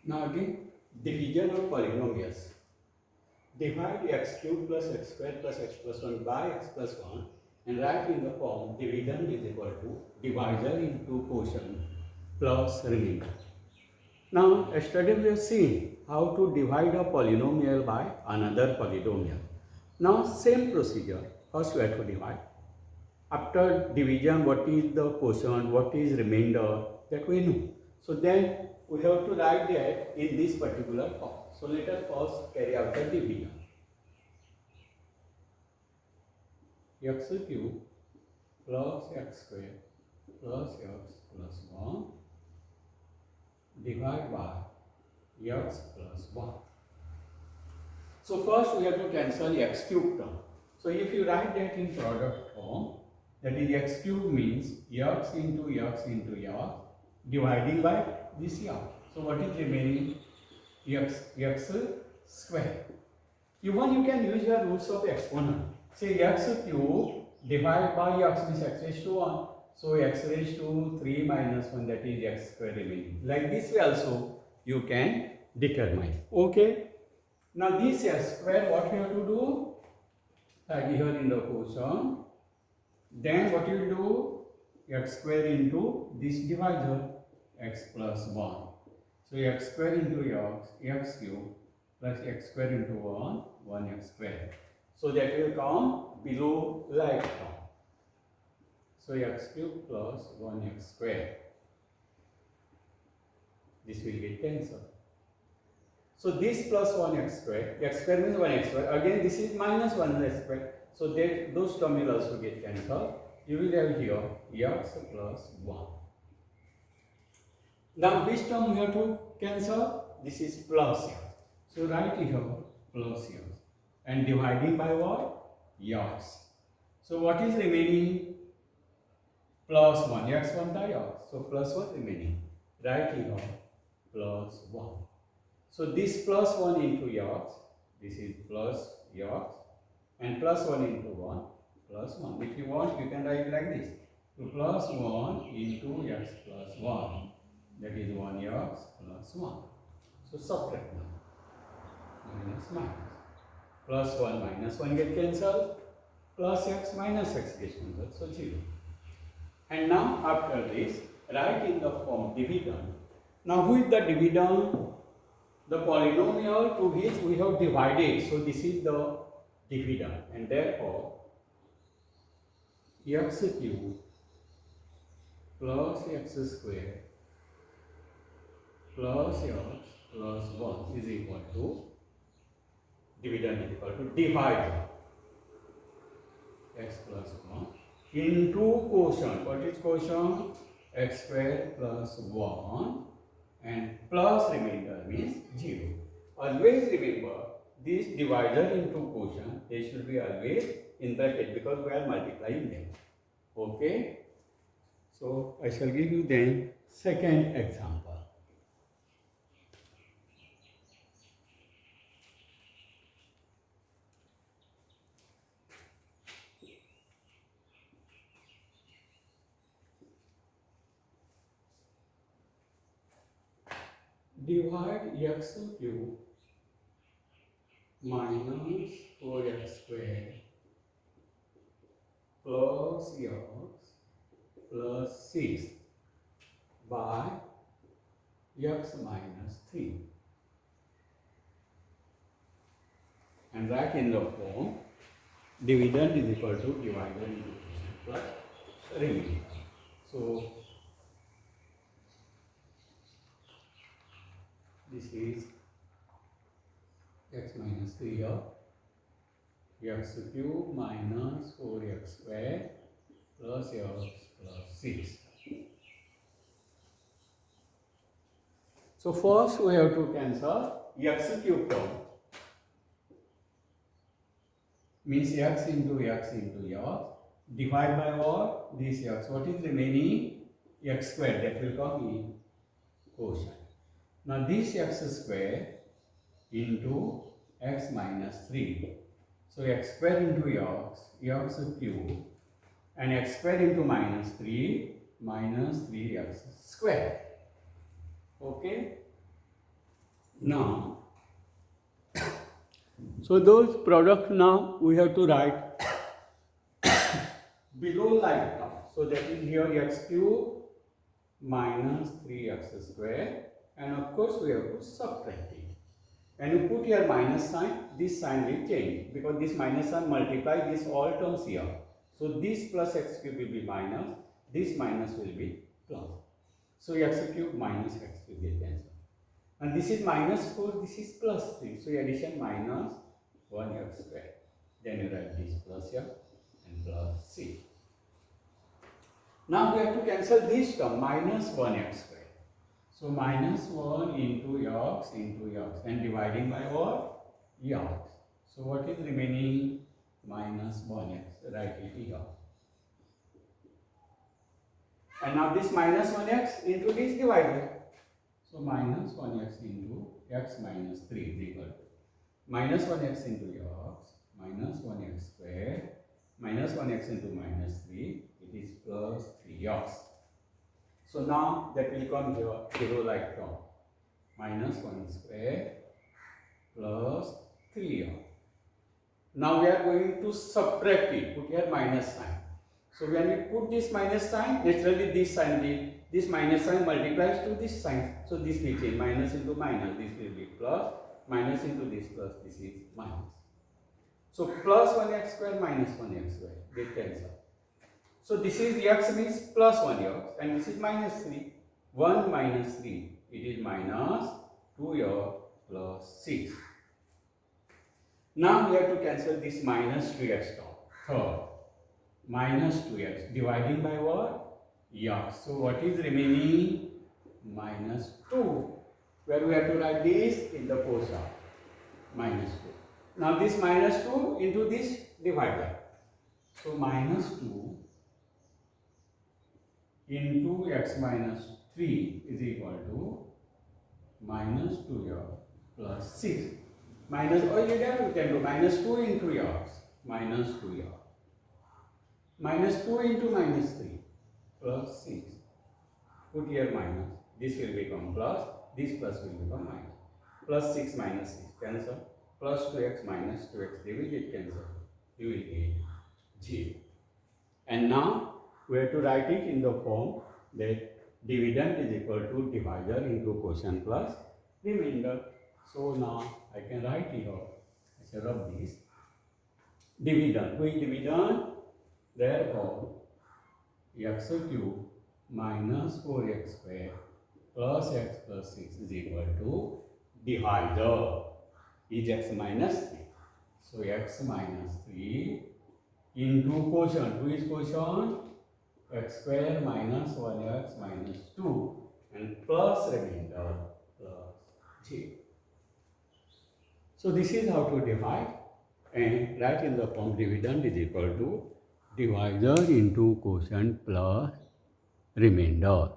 Now again, division of polynomials. Divide x cubed plus x squared plus x plus 1 by x plus 1 and write in the form dividend is equal to divisor into quotient plus remainder. Now, yesterday we have seen how to divide a polynomial by another polynomial. Now, same procedure. First we have to divide. After division, what is the quotient, what is remainder, that we know. So then we have to write that in this particular form. So let us first carry out the division. X cube plus x square plus x plus 1 divided by x plus 1. So first we have to cancel x cube term. So if you write that in product form, that is x cube means x into x into x dividing by this x. So what is remaining? X square. Even you can use your rules of exponent. Say x cube divided by x means x raised to 1. So x raised to 3 minus 1, that is x square remaining. Like this way also you can determine. Okay. Now this x square, what you have to do? Here in the quotient. Then what you will do? X square into this divisor, x plus 1. So x square into x cube plus x square into 1, 1x square. So that will come below like term. So x cube plus 1x square. This will get cancelled. So this plus 1x square, x square means 1x square. Again this is minus 1x square. So that those terms will also get cancelled. You will have here x plus 1. Now which term we have to cancel? This is plus x. So write here plus x. And dividing by what? X. So what is remaining? Plus 1. X 1 by x. So plus 1 remaining. Write here plus 1. So this plus 1 into x, this is plus x, and plus 1 into 1, plus 1. If you want, you can write like this. So plus 1 into x plus 1, that is 1x plus 1. So subtract now. Minus minus. Plus 1 minus 1 get cancelled. Plus x minus x gets cancelled. So 0. And now after this, write in the form dividend. Now who is the dividend? The polynomial to which we have divided. So this is the dividend, and therefore x cube plus x square plus x plus 1 is equal to dividend is equal to divisor x plus 1 into quotient. What is quotient? X square plus 1 and plus remainder means 0. Always remember this divisor into quotient, they should be always in bracket because we are multiplying them. Okay. So I shall give you then second example. Divide x cube minus 4x square plus x plus 6 by x minus 3. And write in the form dividend is equal to divisor into quotient plus remainder. So this is x minus 3 here, x cube minus 4x square plus x plus 6. So first we have to cancel x cube term. Means x into x divide by what? This x. What is remaining? X square, that will come in quotient. Now this x square into x minus 3. So x square into x cube, and x square into minus 3 minus 3x square. Okay. Now, so those products now we have to write below like term. So that is here x cube minus 3x square, and of course we have to subtract it. And you put here minus sign, this sign will change because this minus sign multiply this all terms here. So this plus x cube will be minus, this minus will be plus. So x cube minus x cube will cancel. And this is minus 4, this is plus 3. So addition minus 1x square. Then you write this plus here and plus c. Now we have to cancel this term minus 1x square. So minus 1 into x and dividing by what? X. So what is remaining? Minus 1x. Write it here. And now this minus 1x into this divided. So minus 1x into x minus 3 is equal to minus 1x into x minus 1x square minus 1x into minus 3, it is plus 3x. So now that will come here, 0 like term, minus 1 square plus 3x. Now we are going to subtract it, put here minus sign. So when we put this minus sign, naturally this sign will, this minus sign multiplies to this sign. So this will change, minus into minus, this will be plus, minus into this plus, this is minus. So plus 1x square minus 1x square, they cancel. So this is x means plus 1x and this is minus 3. 1 minus 3, it is minus 2x plus 6. Now we have to cancel this minus 2x term. Third, minus 2x dividing by what? X. So what is remaining? Minus 2. Where we have to write this in the quotient. Minus 2. Now this minus 2 into this divider. So minus 2 into x minus 3 is equal to minus 2x plus 6. Minus, or you can do minus 2 into x minus 2x. Minus 2 into minus 3 plus 6. Put here minus. This will become plus. This plus will become minus. Plus 6 minus 6 cancel. Plus 2x minus 2x. They will get cancelled. You will get 0. And now we have to write it in the form that dividend is equal to divisor into quotient plus remainder. So now I can write here instead of this dividend. Which dividend? Therefore, x cube minus 4x square plus x plus 6 is equal to divisor is x minus 3. So x minus 3 into quotient. Who is quotient? X square minus 1x minus 2 and plus remainder plus j. So this is how to divide, and write in the form dividend is equal to divisor into quotient plus remainder.